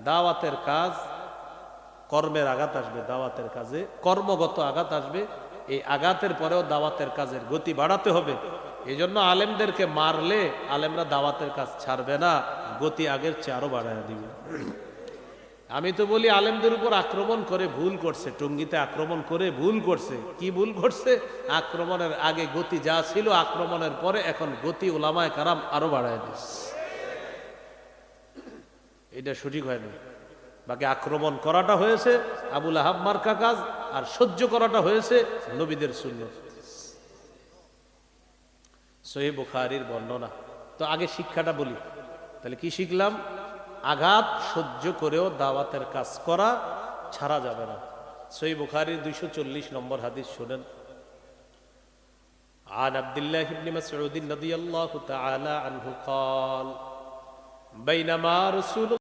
দাওয়াতের কাজ কর্মের আঘাত আসবে, দাওয়াতের কাজে কর্মগত আঘাত আসবে। এই আঘাতের পরেও দাওয়াতের কাজের গতি বাড়াতে হবে। এই জন্য আলেমদেরকে মারলে আলেমরা দাওয়াতের কাজ ছাড়বে না, গতি আগের চেয়ে আরো বাড়ায় দিবে। আমি তো বলি আলেমদের উপর আক্রমণ করে ভুল করছে, টঙ্গীতে আক্রমণ করে ভুল করছে। কি ভুল করছে? আক্রমণের আগে গতি যা ছিল, আক্রমণের পরে এখন গতি ওলামায়ে কারাম আরো বাড়ায় দিচ্ছে। এটা সঠিক হয়নি। বাকি আক্রমণ করাটা হয়েছে আবুল আহাব মার্কা কাজ, আর সহ্য করাটা হয়েছে নবীদের সুন্নাত। সহিহ বুখারীর বর্ণনা। তো আগে শিক্ষাটা বলি, তাহলে কি শিখলাম? আঘাত সহ্য করেও দাওয়াতের কাজ করা ছাড়া যাবে না। সহিহ বুখারীর 240 নম্বর হাদিস শুনেন। عن عبد الله بن مسعود رضي الله تعالى عنه قال بينما رسول